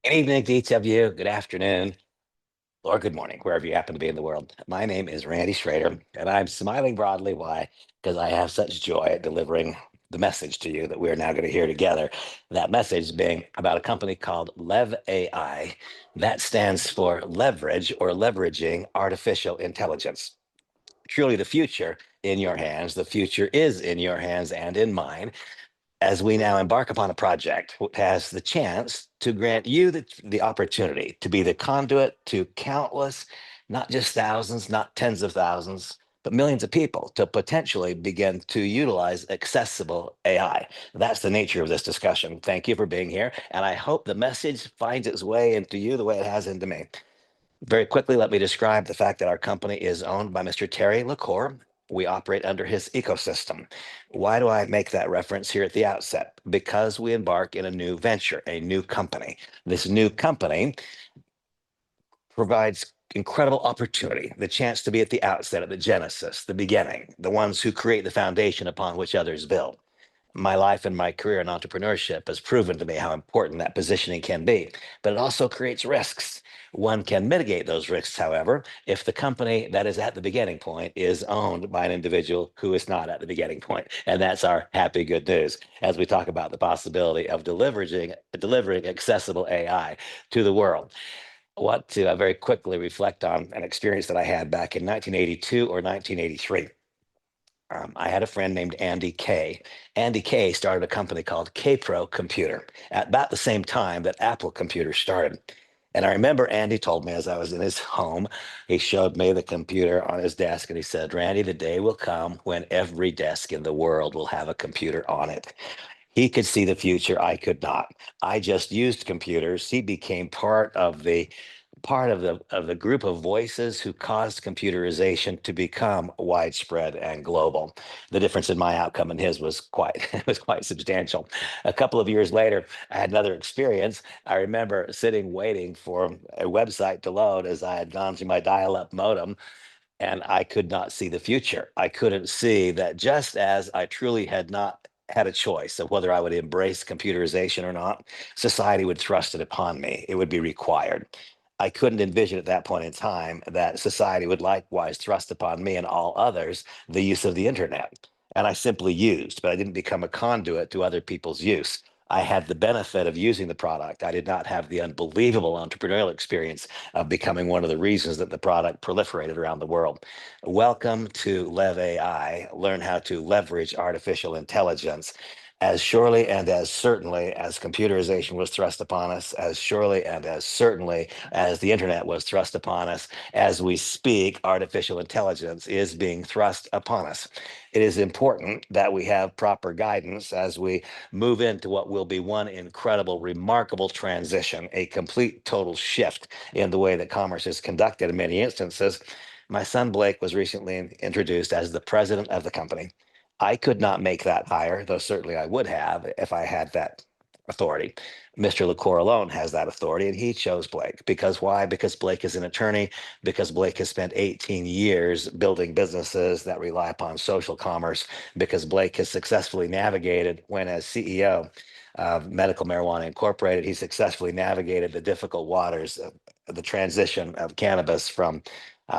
Good evening to each of you. Good afternoon or good morning, wherever you happen to be in the world. My name is Randy Schrader, and I'm smiling broadly. Why? Because I have such joy at delivering the message to you that we're now going to hear together. That message being about a company called Lev AI. That stands for leverage or leveraging artificial intelligence. Truly, the future in your hands. The future is in your hands and in mine as we now embark upon a project which has the chance to grant you the opportunity to be the conduit to countless, not just thousands, not tens of thousands, but millions of people to potentially begin to utilize accessible AI. That's the nature of this discussion. Thank you for being here. And I hope the message finds its way into you the way it has into me. Very quickly, let me describe the fact that our company is owned by Mr. Terry LaCour. We operate under his ecosystem. Why do I make that reference here at the outset? Because we embark in a new venture, a new company. This new company provides incredible opportunity, the chance to be at the outset, at the genesis, the beginning, the ones who create the foundation upon which others build. My life and my career in entrepreneurship has proven to me how important that positioning can be, but it also creates risks. One can mitigate those risks, however, if the company that is at the beginning point is owned by an individual who is not at the beginning point. And that's our happy good news as we talk about the possibility of delivering accessible AI to the world. I want to very quickly reflect on an experience that I had back in 1982 or 1983. I had a friend named Andy Kay. Andy Kay started a company called K-Pro Computer at about the same time that Apple Computers started. And I remember Andy told me as I was in his home, he showed me the computer on his desk and he said, Randy, the day will come when every desk in the world will have a computer on it. He could see the future. I could not. I just used computers. He became part of the group of voices who caused computerization to become widespread and global. The difference in my outcome and his was quite was quite substantial. A couple of years later, I had another experience. I remember sitting waiting for a website to load as I had gone through my dial-up modem and I could not see the future. I couldn't see that just as I truly had not had a choice of whether I would embrace computerization or not, society would thrust it upon me. It would be required. I couldn't envision at that point in time that society would likewise thrust upon me and all others the use of the internet. And I simply used, but I didn't become a conduit to other people's use. I had the benefit of using the product. I did not have the unbelievable entrepreneurial experience of becoming one of the reasons that the product proliferated around the world. Welcome to Lev AI. Learn how to leverage artificial intelligence. As surely and as certainly as computerization was thrust upon us, as surely and as certainly as the internet was thrust upon us, as we speak, artificial intelligence is being thrust upon us. It is important that we have proper guidance as we move into what will be one incredible, remarkable transition, a complete total shift in the way that commerce is conducted in many instances. My son Blake was recently introduced as the president of the company. I could not make that hire, though certainly I would have if I had that authority. Mr. LaCour alone has that authority, and he chose Blake. Because why? Because Blake is an attorney, because Blake has spent 18 years building businesses that rely upon social commerce, because Blake has successfully navigated when, as CEO of Medical Marijuana Incorporated, he successfully navigated the difficult waters of the transition of cannabis from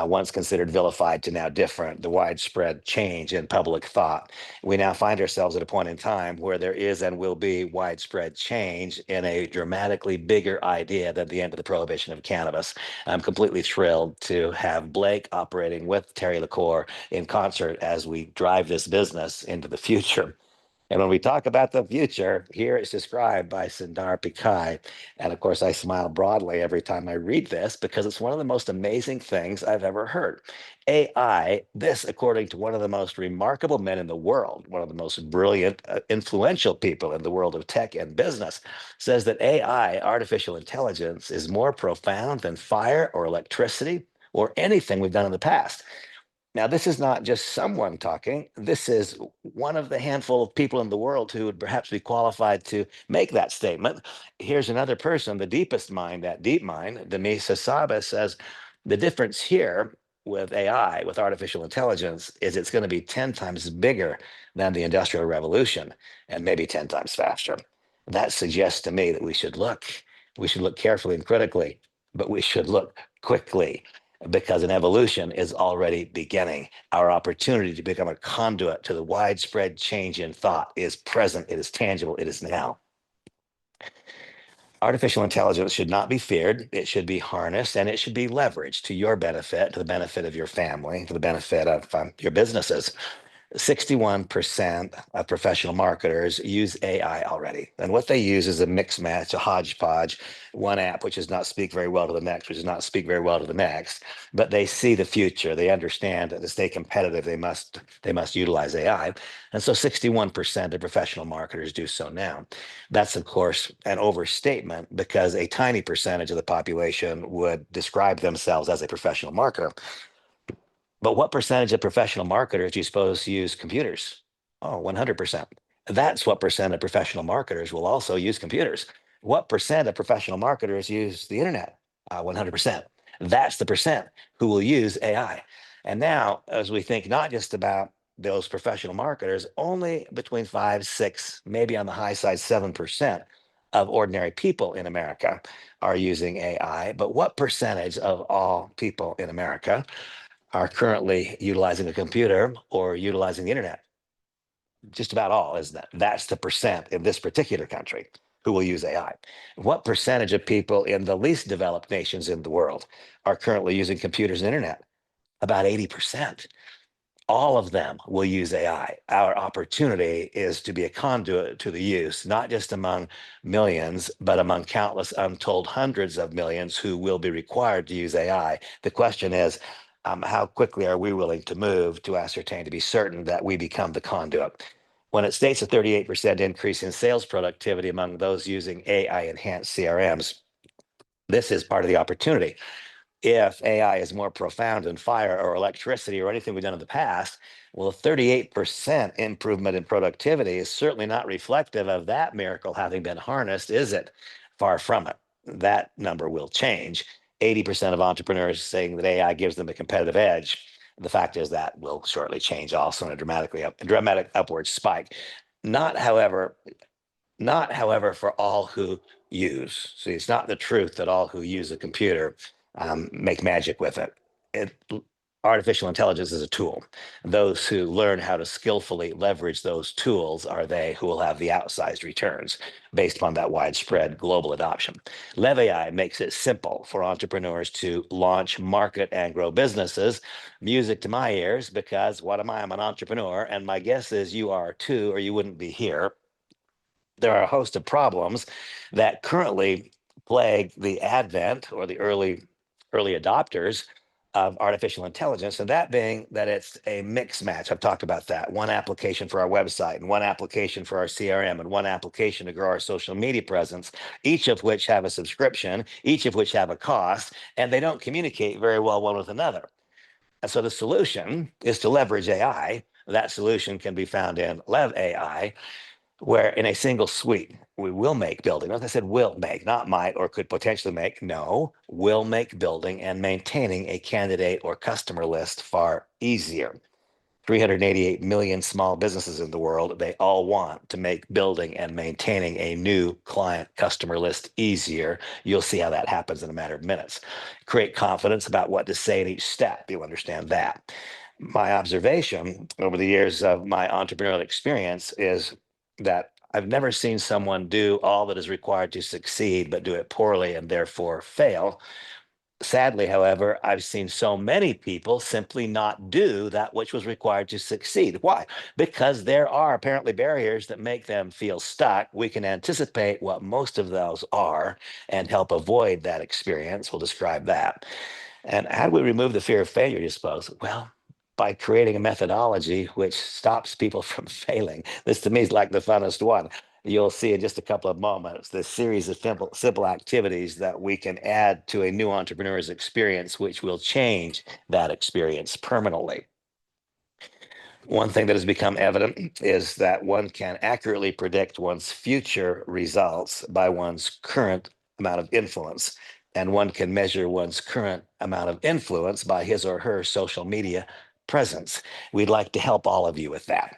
once considered vilified to now different, the widespread change in public thought. We now find ourselves at a point in time where there is and will be widespread change in a dramatically bigger idea than the end of the prohibition of cannabis. I'm completely thrilled to have Blake operating with Terry LaCour in concert as we drive this business into the future. And when we talk about the future, here it's described by Sundar Pichai. And of course, I smile broadly every time I read this because it's one of the most amazing things I've ever heard. AI, this, according to one of the most remarkable men in the world, one of the most brilliant, influential people in the world of tech and business, says that AI, artificial intelligence, is more profound than fire or electricity or anything we've done in the past. Now, this is not just someone talking. This is one of the handful of people in the world who would perhaps be qualified to make that statement. Here's another person, the deepest mind, that deep mind, Demis Hassabis, says the difference here with AI, with artificial intelligence, is it's going to be 10 times bigger than the Industrial Revolution and maybe 10 times faster. That suggests to me that we should look We should look carefully and critically, but we should look quickly because an evolution is already beginning. Our opportunity to become a conduit to the widespread change in thought is present, it is tangible, it is now. Artificial intelligence should not be feared. It should be harnessed and it should be leveraged to your benefit, to the benefit of your family, to the benefit of your businesses. 61% of professional marketers use AI already. And what they use is a mix match, a hodgepodge, one app which does not speak very well to the next, which does not speak very well to the next. But they see the future. They understand that to stay competitive, they must utilize AI. And so 61% of professional marketers do so now. That's of course an overstatement because a tiny percentage of the population would describe themselves as a professional marketer. But what percentage of professional marketers do you suppose use computers? Oh, 100%. That's what percent of professional marketers will also use computers. What percent of professional marketers use the internet? 100%. That's the percent who will use AI. And now, as we think not just about those professional marketers, only between 5, 6, maybe on the high side, 7% of ordinary people in America are using AI. But what percentage of all people in America are currently utilizing a computer or utilizing the internet? Just about all, isn't it? That's the percent in this particular country who will use AI. What percentage of people in the least developed nations in the world are currently using computers and internet? About 80%. All of them will use AI. Our opportunity is to be a conduit to the use, not just among millions, but among countless untold hundreds of millions who will be required to use AI. The question is, how quickly are we willing to move to ascertain, to be certain that we become the conduit? When it states a 38% increase in sales productivity among those using AI enhanced CRMs, this is part of the opportunity. If AI is more profound than fire or electricity or anything we've done in the past, well, 38% improvement in productivity is certainly not reflective of that miracle having been harnessed, is it? Far from it. That number will change. 80% of entrepreneurs saying that AI gives them a competitive edge. The fact is that will shortly change also in a dramatic upward spike. Not, however, for all who use. See, it's not the truth that all who use a computer make magic with it. It. Artificial intelligence is a tool. Those who learn how to skillfully leverage those tools are they who will have the outsized returns based upon that widespread global adoption. Lev AI makes it simple for entrepreneurs to launch, market, and grow businesses. Music to my ears because what am I? I'm an entrepreneur, and my guess is you are too, or you wouldn't be here. There are a host of problems that currently plague the advent or the early adopters of artificial intelligence, and that being that it's a mix match. I've talked about that. One application for our website and one application for our CRM and one application to grow our social media presence, each of which have a subscription, each of which have a cost, and they don't communicate very well one with another. And so the solution is to leverage AI. That solution can be found in Lev AI, where in a single suite, we will make building. As I said, will make, not might or could potentially make. No, will make building and maintaining a candidate or customer list far easier. 388 million small businesses in the world. They all want to make building and maintaining a new client customer list easier. You'll see how that happens in a matter of minutes. Create confidence about what to say in each step. You'll understand that. My observation over the years of my entrepreneurial experience is that I've never seen someone do all that is required to succeed, but do it poorly and therefore fail. Sadly, however, I've seen so many people simply not do that which was required to succeed. Why? Because there are apparently barriers that make them feel stuck. We can anticipate what most of those are and help avoid that experience. We'll describe that. And how do we remove the fear of failure, you suppose? Well, by creating a methodology which stops people from failing. This to me is like the funnest one. You'll see in just a couple of moments this series of simple activities that we can add to a new entrepreneur's experience, which will change that experience permanently. One thing that has become evident is that one can accurately predict one's future results by one's current amount of influence. And one can measure one's current amount of influence by his or her social media presence. We'd like to help all of you with that.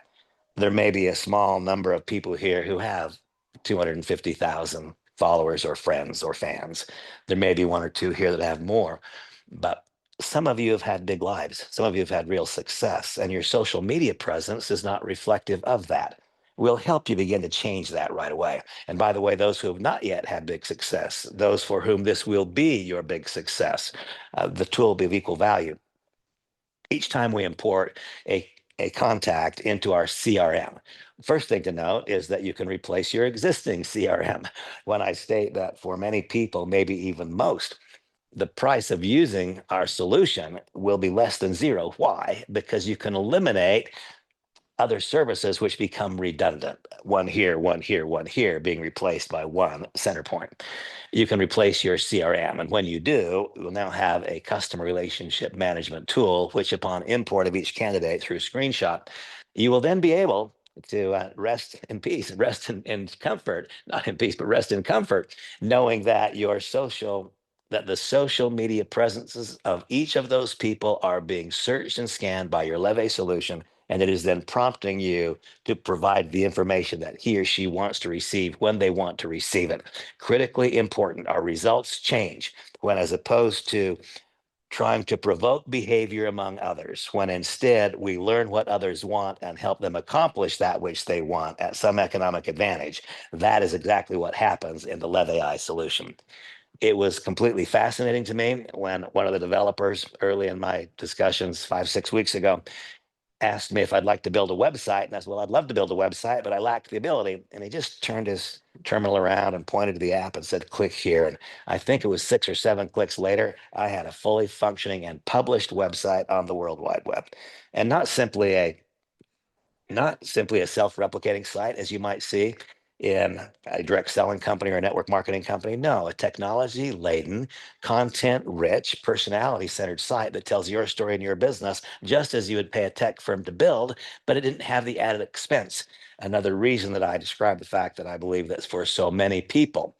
There may be a small number of people here who have 250,000 followers or friends or fans. There may be one or two here that have more, but some of you have had big lives. Some of you have had real success, and your social media presence is not reflective of that. We'll help you begin to change that right away. And by the way, those who have not yet had big success, those for whom this will be your big success, the tool will be of equal value. Each time we import a contact into our CRM, first thing to note is that you can replace your existing CRM. When I state that for many people, maybe even most, the price of using our solution will be less than zero. Why? Because you can eliminate other services which become redundant. One here, one here, one here, being replaced by one center point. You can replace your CRM. And when you do, you'll now have a customer relationship management tool, which upon import of each candidate through screenshot, you will then be able to rest in peace, rest in comfort, not in peace, but rest in comfort, knowing that that the social media presences of each of those people are being searched and scanned by your Lev AI solution, and it is then prompting you to provide the information that he or she wants to receive when they want to receive it. Critically important. Our results change when, as opposed to trying to provoke behavior among others, when instead we learn what others want and help them accomplish that which they want at some economic advantage. That is exactly what happens in the Lev AI solution. It was completely fascinating to me when one of the developers early in my discussions 5, 6 weeks ago asked me if I'd like to build a website. And I said, well, I'd love to build a website, but I lack the ability. And he just turned his terminal around and pointed to the app and said, click here. And I think it was 6 or 7 clicks later, I had a fully functioning and published website on the World Wide Web. And not simply a self-replicating site, as you might see in a direct selling company or a network marketing company. No, a technology-laden, content-rich, personality-centered site that tells your story and your business, just as you would pay a tech firm to build, but it didn't have the added expense. Another reason that I describe the fact that I believe that for so many people,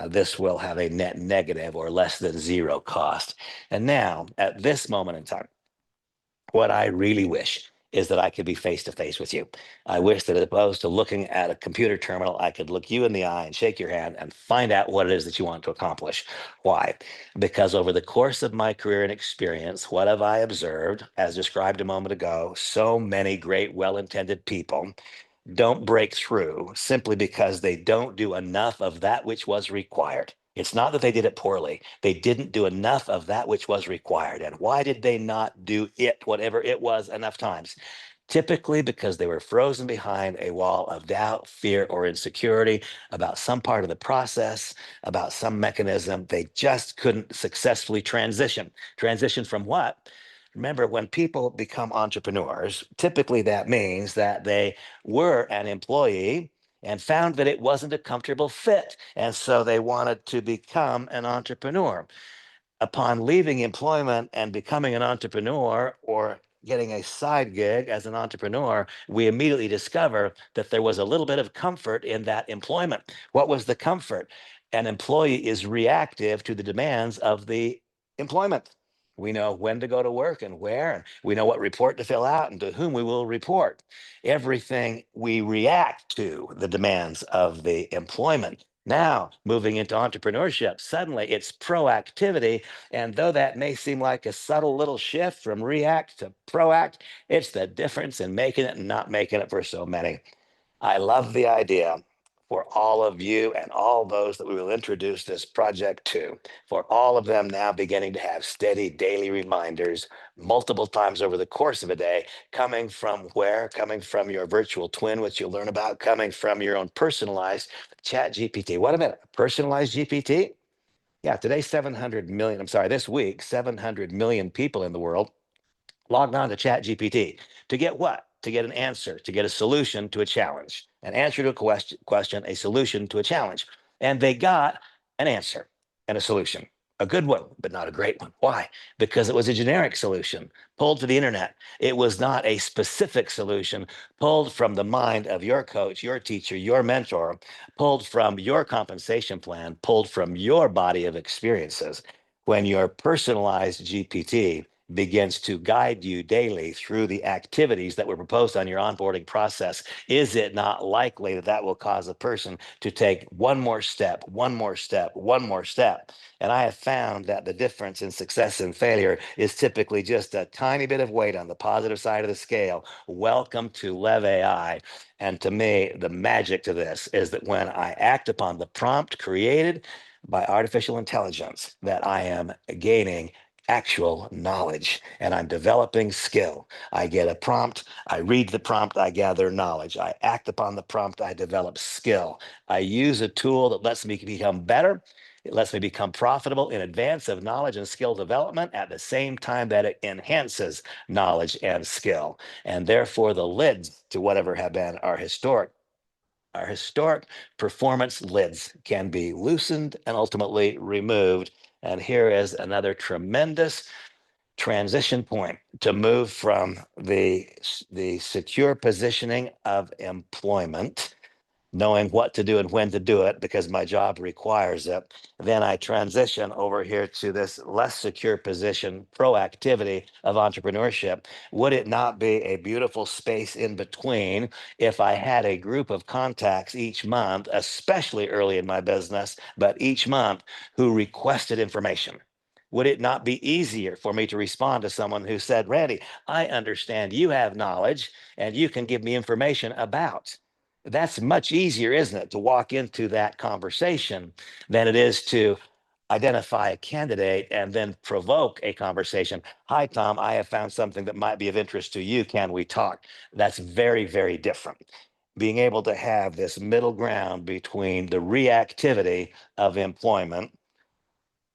this will have a net negative or less than zero cost. And now, at this moment in time, what I really wish is that I could be face to face with you. I wish that as opposed to looking at a computer terminal, I could look you in the eye and shake your hand and find out what it is that you want to accomplish. Why? Because over the course of my career and experience, what have I observed, as described a moment ago? So many great, well intended people don't break through simply because they don't do enough of that which was required. It's not that they did it poorly. They didn't do enough of that which was required. And why did they not do it, whatever it was, enough times? Typically because they were frozen behind a wall of doubt, fear, or insecurity about some part of the process, about some mechanism. They just couldn't successfully transition. Transition from what? Remember, when people become entrepreneurs, typically that means that they were an employee and found that it wasn't a comfortable fit. And so they wanted to become an entrepreneur. Upon leaving employment and becoming an entrepreneur or getting a side gig as an entrepreneur, we immediately discover that there was a little bit of comfort in that employment. What was the comfort? An employee is reactive to the demands of the employment. We know when to go to work and where, and we know what report to fill out and to whom we will report. Everything we react to the demands of the employment. Now, moving into entrepreneurship, suddenly it's proactivity. And though that may seem like a subtle little shift from react to proact, it's the difference in making it and not making it for so many. I love the idea for all of you and all those that we will introduce this project to, for all of them now beginning to have steady daily reminders multiple times over the course of a day, coming from where? Coming from your virtual twin, which you'll learn about, coming from your own personalized chat GPT. What a minute, personalized GPT? Yeah, today, 700 million, I'm sorry, this week, 700 million people in the world logged on to Chat GPT to get what? To get an answer, to get a solution to a challenge, an answer to a question, a solution to a challenge. And they got an answer and a solution, a good one, but not a great one. Why? Because it was a generic solution pulled to the internet. It was not a specific solution pulled from the mind of your coach, your teacher, your mentor, pulled from your compensation plan, pulled from your body of experiences. When your personalized GPT begins to guide you daily through the activities that were proposed on your onboarding process, is it not likely that that will cause a person to take one more step, one more step, one more step? And I have found that the difference in success and failure is typically just a tiny bit of weight on the positive side of the scale. Welcome to Lev AI. And to me, the magic to this is that when I act upon the prompt created by artificial intelligence, that I am gaining actual knowledge and I'm developing skill. I get a prompt, I read the prompt, I gather knowledge. I act upon the prompt, I develop skill. I use a tool that lets me become better. It lets me become profitable in advance of knowledge and skill development at the same time that it enhances knowledge and skill. And therefore, the lids to whatever have been our historic performance lids can be loosened and ultimately removed. And here is another tremendous transition point to move from the secure positioning of employment, knowing what to do and when to do it because my job requires it. Then I transition over here to this less secure position, proactivity of entrepreneurship. Would it not be a beautiful space in between if I had a group of contacts each month, especially early in my business, but each month who requested information? Would it not be easier for me to respond to someone who said, Randy, I understand you have knowledge and you can give me information about? That's much easier, isn't it, to walk into that conversation than it is to identify a candidate and then provoke a conversation. Hi, Tom, I have found something that might be of interest to you. Can we talk? That's very, very different. Being able to have this middle ground between the reactivity of employment,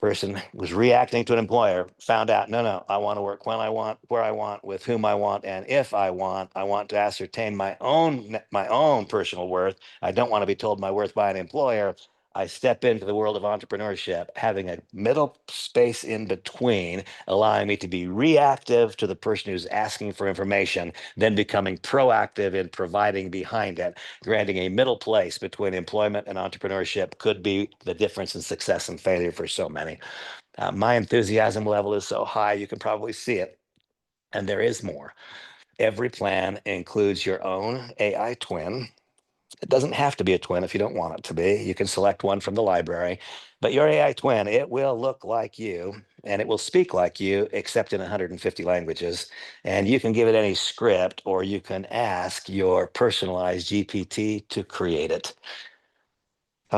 person was reacting to an employer, found out, no, no, I want to work when I want, where I want, with whom I want, and if I want to ascertain my own personal worth. I don't want to be told my worth by an employer. I step into the world of entrepreneurship, having a middle space in between, allowing me to be reactive to the person who's asking for information, then becoming proactive in providing behind it. Granting a middle place between employment and entrepreneurship could be the difference in success and failure for so many. My enthusiasm level is so high, you can probably see it. And there is more. Every plan includes your own AI twin. It doesn't have to be a twin if you don't want it to be. You can select one from the library. But your AI twin, it will look like you and it will speak like you, except in 150 languages. And you can give it any script or you can ask your personalized GPT to create it.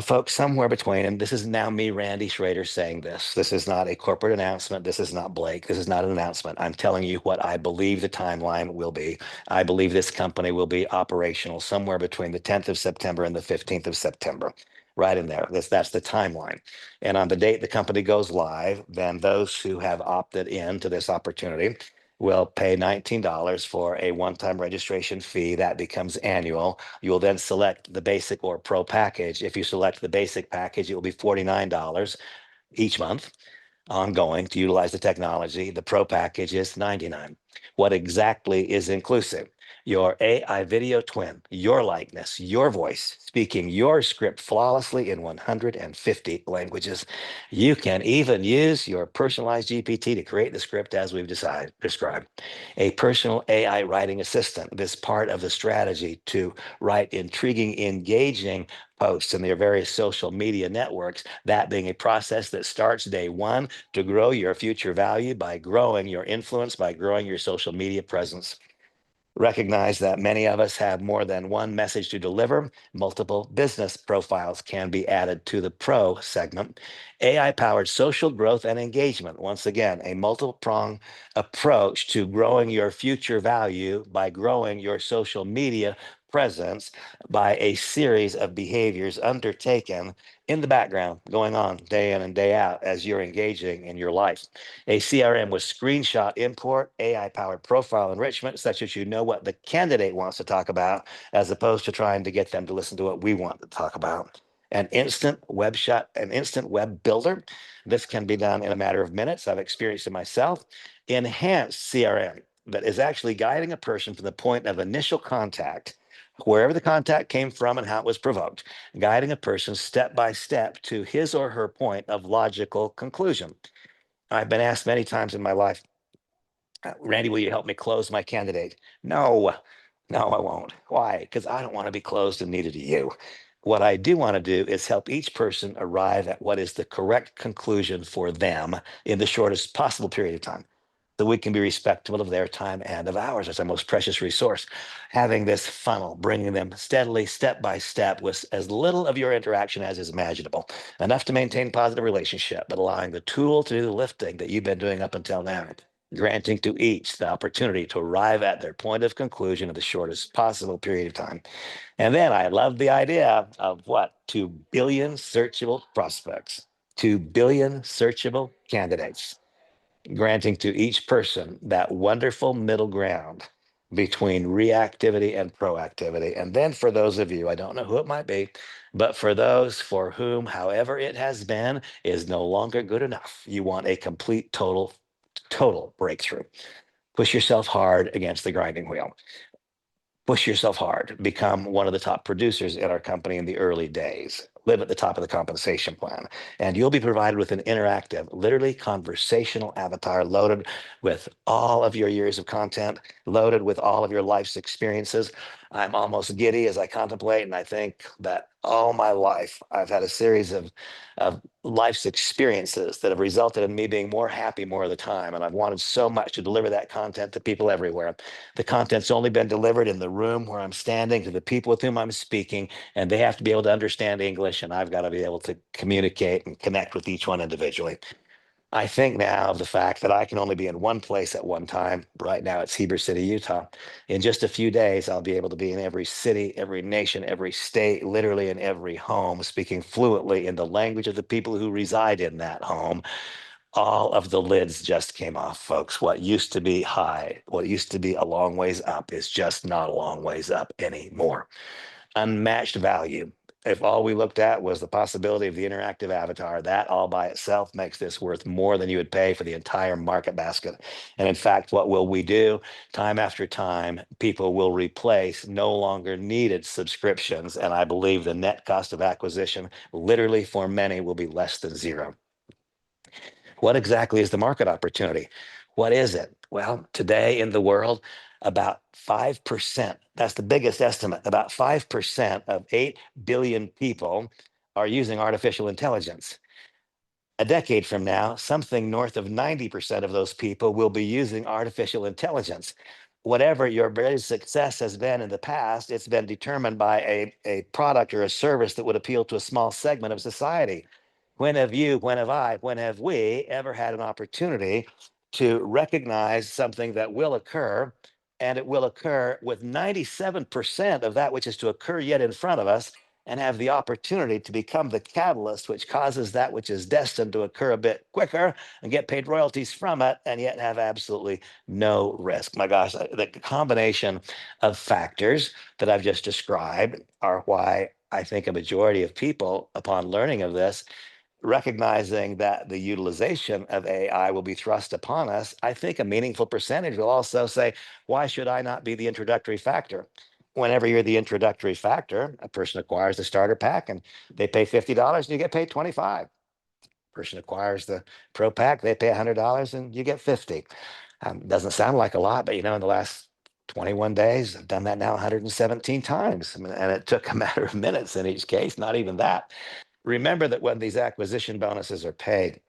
Folks, somewhere between, and this is now me, Randy Schrader, saying this. This is not a corporate announcement. This is not Blake. This is not an announcement. I'm telling you what I believe the timeline will be. I believe this company will be operational somewhere between the 10th of September and the 15th of September. Right in there. That's the timeline. And on the date the company goes live, then those who have opted in to this opportunity will pay $19 for a one-time registration fee. That becomes annual. You will then select the basic or pro package. If you select the basic package, it will be $49 each month ongoing to utilize the technology. The pro package is $99. What exactly is inclusive? Your AI video twin, your likeness, your voice, speaking your script flawlessly in 150 languages. You can even use your personalized GPT to create the script as we've described. A personal AI writing assistant, this part of the strategy to write intriguing, engaging posts in their various social media networks, that being a process that starts day one to grow your future value by growing your influence, by growing your social media presence. Recognize that many of us have more than one message to deliver. Multiple business profiles can be added to the pro segment. AI powered social growth and engagement. Once again, a multiple prong approach to growing your future value by growing your social media presence by a series of behaviors undertaken in the background, going on day in and day out as you're engaging in your life. A CRM with screenshot import, AI powered profile enrichment, such that you know what the candidate wants to talk about, as opposed to trying to get them to listen to what we want to talk about. An instant web builder. This can be done in a matter of minutes. I've experienced it myself. Enhanced CRM that is actually guiding a person from the point of initial contact, wherever the contact came from and how it was provoked, guiding a person step by step to his or her point of logical conclusion. I've been asked many times in my life, Randy, will you help me close my candidate? No, no, I won't. Why? Because I don't want to be closed and neither do you. What I do want to do is help each person arrive at what is the correct conclusion for them in the shortest possible period of time. So we can be respectful of their time and of ours. It's our most precious resource. Having this funnel, bringing them steadily, step by step, with as little of your interaction as is imaginable, enough to maintain positive relationship, but allowing the tool to do the lifting that you've been doing up until now, granting to each the opportunity to arrive at their point of conclusion in the shortest possible period of time. And then I love the idea of what? 2 billion searchable prospects, 2 billion searchable candidates, granting to each person that wonderful middle ground between reactivity and proactivity. And then for those of you, I don't know who it might be, but for those for whom, however it has been, is no longer good enough, you want a complete, total breakthrough. Push yourself hard against the grinding wheel. Push yourself hard. Become one of the top producers in our company in the early days. Live at the top of the compensation plan. And you'll be provided with an interactive, literally conversational avatar loaded with all of your years of content, loaded with all of your life's experiences. I'm almost giddy as I contemplate, and I think that all my life I've had a series of life's experiences that have resulted in me being more happy more of the time. And I've wanted so much to deliver that content to people everywhere. The content's only been delivered in the room where I'm standing to the people with whom I'm speaking, and they have to be able to understand English, and I've got to be able to communicate and connect with each one individually. I think now of the fact that I can only be in one place at one time. Right now, it's Heber City, Utah. In just a few days, I'll be able to be in every city, every nation, every state, literally in every home, speaking fluently in the language of the people who reside in that home. All of the lids just came off, folks. What used to be high, what used to be a long ways up, is just not a long ways up anymore. Unmatched value. If all we looked at was the possibility of the interactive avatar, that all by itself makes this worth more than you would pay for the entire market basket. And in fact, what will we do? Time after time, people will replace no longer needed subscriptions. And I believe the net cost of acquisition, literally for many, will be less than zero. What exactly is the market opportunity? What is it? Well, today in the world, about 5%, that's the biggest estimate, about 5% of 8 billion people are using artificial intelligence. A decade from now, something north of 90% of those people will be using artificial intelligence. Whatever your greatest success has been in the past, it's been determined by a product or a service that would appeal to a small segment of society. When have you, when have I, when have we ever had an opportunity to recognize something that will occur, and it will occur with 97% of that which is to occur yet in front of us, and have the opportunity to become the catalyst which causes that which is destined to occur a bit quicker and get paid royalties from it, and yet have absolutely no risk? My gosh, the combination of factors that I've just described are why I think a majority of people, upon learning of this, recognizing that the utilization of AI will be thrust upon us, I think a meaningful percentage will also say, why should I not be the introductory factor? Whenever you're the introductory factor, a person acquires the starter pack and they pay $50 and you get paid 25. Person acquires the pro pack, they pay $100 and you get 50. Doesn't sound like a lot, but in the last 21 days, I've done that now 117 times. And it took a matter of minutes in each case, not even that. Remember that when these acquisition bonuses are paid,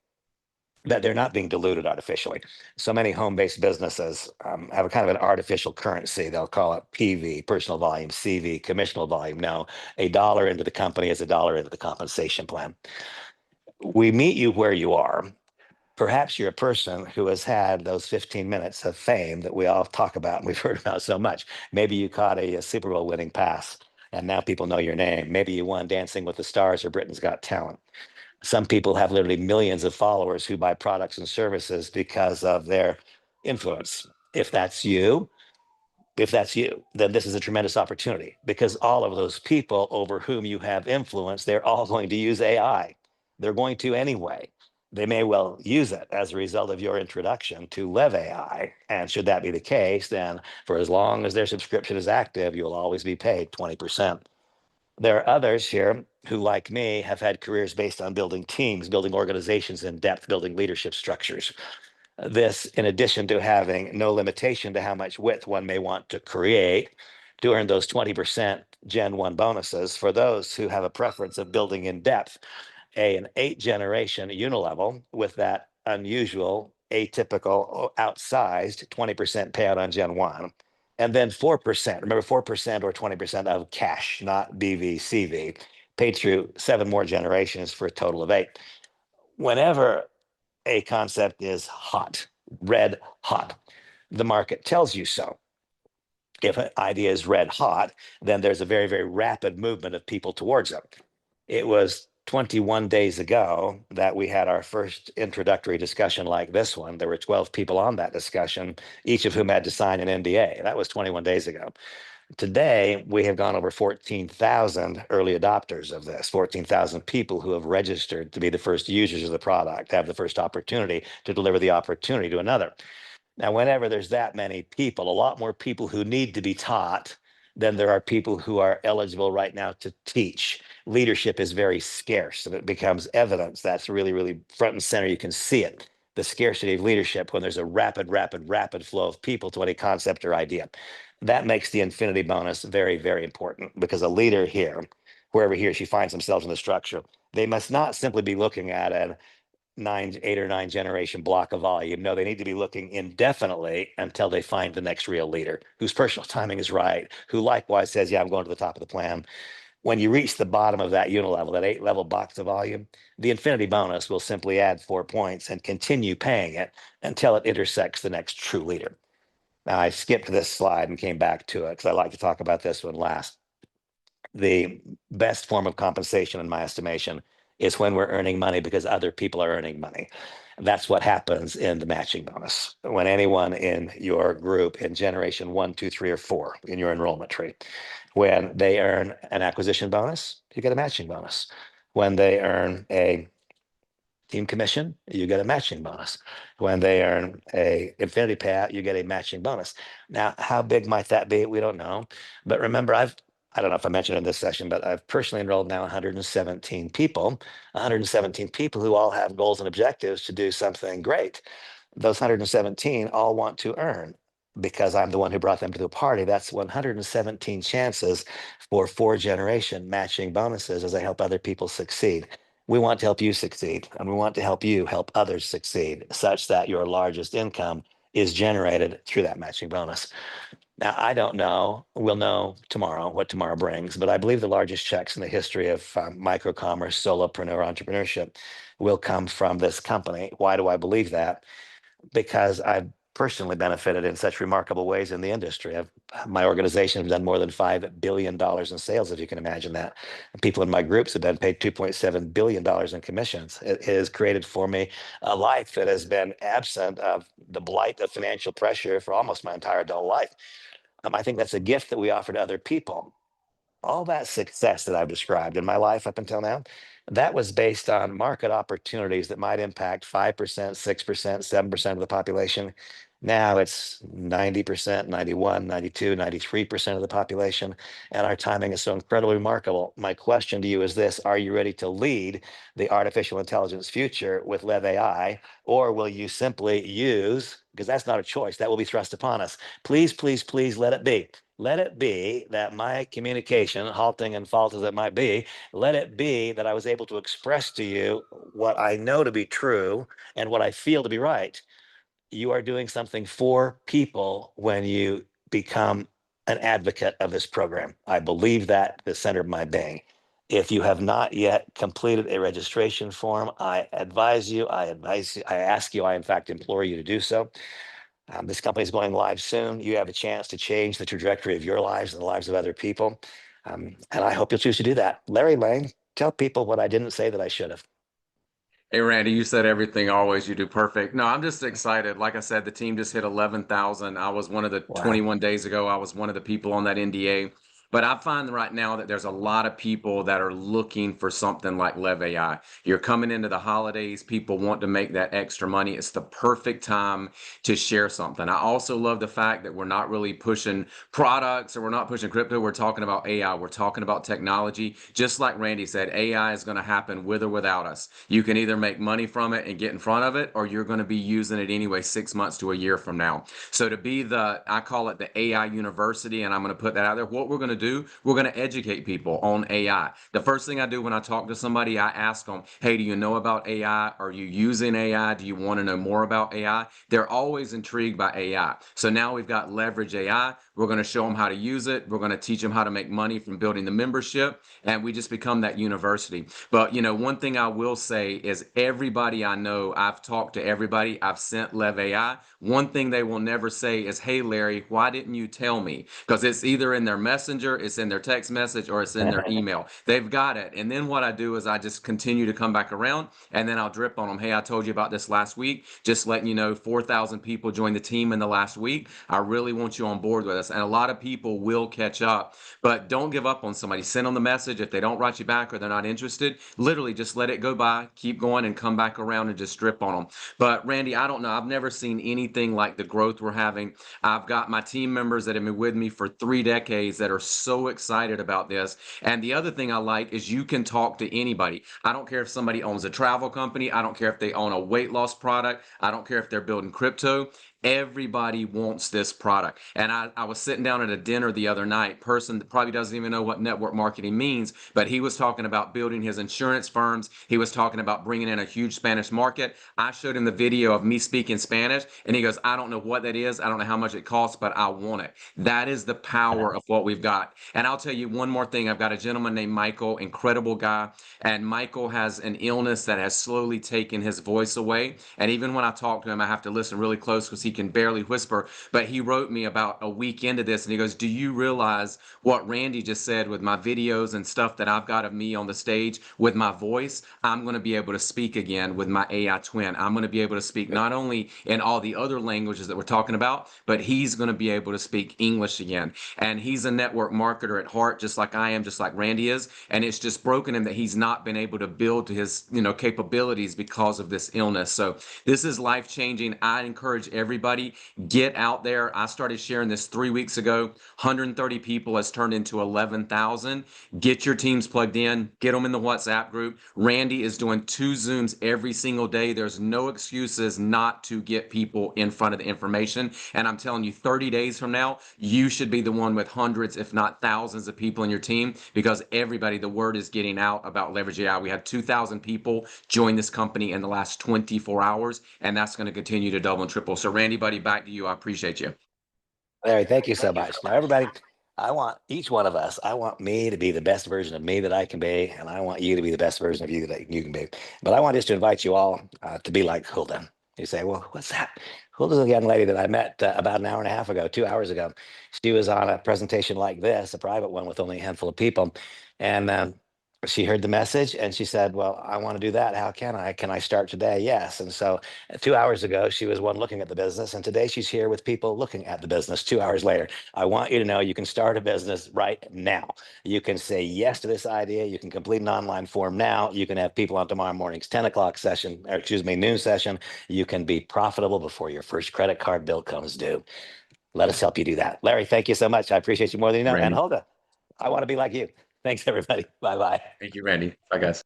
that they're not being diluted artificially. So many home-based businesses have a kind of an artificial currency. They'll call it PV, personal volume, CV, commissional volume. No, a dollar into the company is a dollar into the compensation plan. We meet you where you are. Perhaps you're a person who has had those 15 minutes of fame that we all talk about and we've heard about so much. Maybe you caught a Super Bowl winning pass and now people know your name. Maybe you won Dancing with the Stars or Britain's Got Talent. Some people have literally millions of followers who buy products and services because of their influence. If that's you, then this is a tremendous opportunity, because all of those people over whom you have influence, they're all going to use AI. They're going to anyway. They may well use it as a result of your introduction to Lev AI. And should that be the case, then for as long as their subscription is active, you'll always be paid 20%. There are others here who, like me, have had careers based on building teams, building organizations in depth, building leadership structures. This, in addition to having no limitation to how much width one may want to create to earn those 20% Gen 1 bonuses for those who have a preference of building in depth, an 8th-generation unilevel with that unusual, atypical, outsized 20% payout on Gen 1. And then 4%, remember 4% or 20% of cash, not BVCV, paid through 7 more generations for a total of 8. Whenever a concept is hot, red hot, the market tells you so. If an idea is red hot, then there's a very, very rapid movement of people towards it. It was 21 days ago that we had our first introductory discussion like this one. There were 12 people on that discussion, each of whom had to sign an NDA. That was 21 days ago. Today, we have gone over 14,000 early adopters of this, 14,000 people who have registered to be the first users of the product, to have the first opportunity to deliver the opportunity to another. Now, whenever there's that many people, a lot more people who need to be taught than there are people who are eligible right now to teach. Leadership is very scarce, and it becomes evidence. That's really, really front and center. You can see it, the scarcity of leadership when there's a rapid, rapid, rapid flow of people to any concept or idea. That makes the infinity bonus very, very important, because a leader here, wherever he or she finds themselves in the structure, they must not simply be looking at an 8 or 9 generation block of volume. No, they need to be looking indefinitely until they find the next real leader whose personal timing is right, who likewise says, yeah, I'm going to the top of the plan. When you reach the bottom of that unilevel, that 8-level box of volume, the infinity bonus will simply add 4 points and continue paying it until it intersects the next true leader. Now, I skipped this slide and came back to it because I like to talk about this one last. The best form of compensation, in my estimation, is when we're earning money because other people are earning money. That's what happens in the matching bonus. When anyone in your group in generation 1, 2, 3, or 4 in your enrollment tree, when they earn an acquisition bonus, you get a matching bonus. When they earn a team commission, you get a matching bonus. When they earn a infinity payout, you get a matching bonus. Now, how big might that be? We don't know. But remember, I don't know if I mentioned in this session, but I've personally enrolled now 117 people, 117 people who all have goals and objectives to do something great. Those 117 all want to earn because I'm the one who brought them to the party. That's 117 chances for 4-generation matching bonuses as I help other people succeed. We want to help you succeed, and we want to help you help others succeed such that your largest income is generated through that matching bonus. Now, I don't know, we'll know tomorrow what tomorrow brings, but I believe the largest checks in the history of micro-commerce, solopreneur entrepreneurship will come from this company. Why do I believe that? Because I've personally benefited in such remarkable ways in the industry. My organization has done more than $5 billion in sales, if you can imagine that. People in my groups have been paid $2.7 billion in commissions. It has created for me a life that has been absent of the blight of financial pressure for almost my entire adult life. I think that's a gift that we offer to other people. All that success that I've described in my life up until now, that was based on market opportunities that might impact 5%, 6%, 7% of the population. Now it's 90%, 91, 92, 93% of the population. And our timing is so incredibly remarkable. My question to you is this: are you ready to lead the artificial intelligence future with Lev AI? Or will you simply use, because that's not a choice, that will be thrust upon us. Please, please, please let it be. Let it be that my communication, halting and fault as it might be, let it be that I was able to express to you what I know to be true and what I feel to be right. You are doing something for people when you become an advocate of this program. I believe that the center of my being. If you have not yet completed a registration form, I advise you, I ask you, I in fact implore you to do so. This company is going live soon. You have a chance to change the trajectory of your lives and the lives of other people. And I hope you'll choose to do that. Larry Lane, tell people what I didn't say that I should have. Hey, Randy, you said everything always. You do perfect. No, I'm just excited. Like I said, the team just hit 11,000. I was one of the Wow. 21 days ago. I was one of the people on that NDA. But I find right now that there's a lot of people that are looking for something like Lev AI. You're coming into the holidays, people want to make that extra money. It's the perfect time to share something. I also love the fact that we're not really pushing products or we're not pushing crypto. We're talking about AI. We're talking about technology. Just like Randy said, AI is going to happen with or without us. You can either make money from it and get in front of it, or you're going to be using it anyway 6 months to a year from now. So to be I call it the AI university, and I'm going to put that out there. What we're going to do, we're going to educate people on AI. The first thing I do when I talk to somebody, I ask them, hey, do you know about AI? Are you using AI? Do you want to know more about AI? They're always intrigued by AI. So now we've got Leverage AI. We're going to show them how to use it. We're going to teach them how to make money from building the membership. And we just become that university. But, one thing I will say is everybody I know, I've talked to everybody, I've sent Lev AI. One thing they will never say is, hey, Larry, why didn't you tell me? Because it's either in their messenger, it's in their text message, or it's in their email. They've got it. And then what I do is I just continue to come back around, and then I'll drip on them. Hey, I told you about this last week. Just letting you know, 4,000 people joined the team in the last week. I really want you on board with us. And a lot of people will catch up, but don't give up on somebody. Send them the message. If they don't write you back or they're not interested, literally just let it go by, keep going, and come back around and just strip on them. But Randy, I don't know. I've never seen anything like the growth we're having. I've got my team members that have been with me for 3 decades that are so excited about this. And the other thing I like is you can talk to anybody. I don't care if somebody owns a travel company. I don't care if they own a weight loss product. I don't care if they're building crypto. Everybody wants this product. And I was sitting down at a dinner the other night, person that probably doesn't even know what network marketing means, but he was talking about building his insurance firms. He was talking about bringing in a huge Spanish market. I showed him the video of me speaking Spanish, and he goes, I don't know what that is. I don't know how much it costs, but I want it. That is the power of what we've got. And I'll tell you one more thing. I've got a gentleman named Michael, incredible guy. And Michael has an illness that has slowly taken his voice away. And even when I talk to him, I have to listen really close because he can barely whisper. But he wrote me about a week into this, and he goes, do you realize what Randy just said with my videos and stuff that I've got of me on the stage with my voice? I'm going to be able to speak again with my AI twin. I'm going to be able to speak not only in all the other languages that we're talking about, but he's going to be able to speak English again. And he's a network marketer at heart, just like I am, just like Randy is. And it's just broken him that he's not been able to build to his, capabilities because of this illness. So this is life changing. I encourage everybody, get out there. I started sharing this 3 weeks ago. 130 people has turned into 11,000. Get your teams plugged in, get them in the WhatsApp group. Randy is doing 2 Zooms every single day. There's no excuses not to get people in front of the information. And I'm telling you, 30 days from now, you should be the one with hundreds, if not thousands of people in your team, because everybody, the word is getting out about Leverage AI. We had 2,000 people join this company in the last 24 hours, and that's going to continue to double and triple. So Randy, buddy, back to you. I appreciate you. Larry, thank you so much. Now, everybody, I want each one of us, I want me to be the best version of me that I can be, and I want you to be the best version of you that you can be. But I want just to invite you all to be like Hulda. You say, well, what's that? Hulda's a young lady that I met about an hour and a half ago, 2 hours ago. She was on a presentation like this, a private one with only a handful of people. And she heard the message and she said, well, I want to do that. How can I? Can I start today? Yes. And so 2 hours ago, she was one looking at the business. And today she's here with people looking at the business 2 hours later. I want you to know you can start a business right now. You can say yes to this idea. You can complete an online form now. You can have people on tomorrow morning's 10 o'clock session, or excuse me, noon session. You can be profitable before your first credit card bill comes due. Let us help you do that. Larry, thank you so much. I appreciate you more than you know. And Randy. Hulda, I want to be like you. Thanks, everybody. Bye-bye. Thank you, Randy. Bye, guys.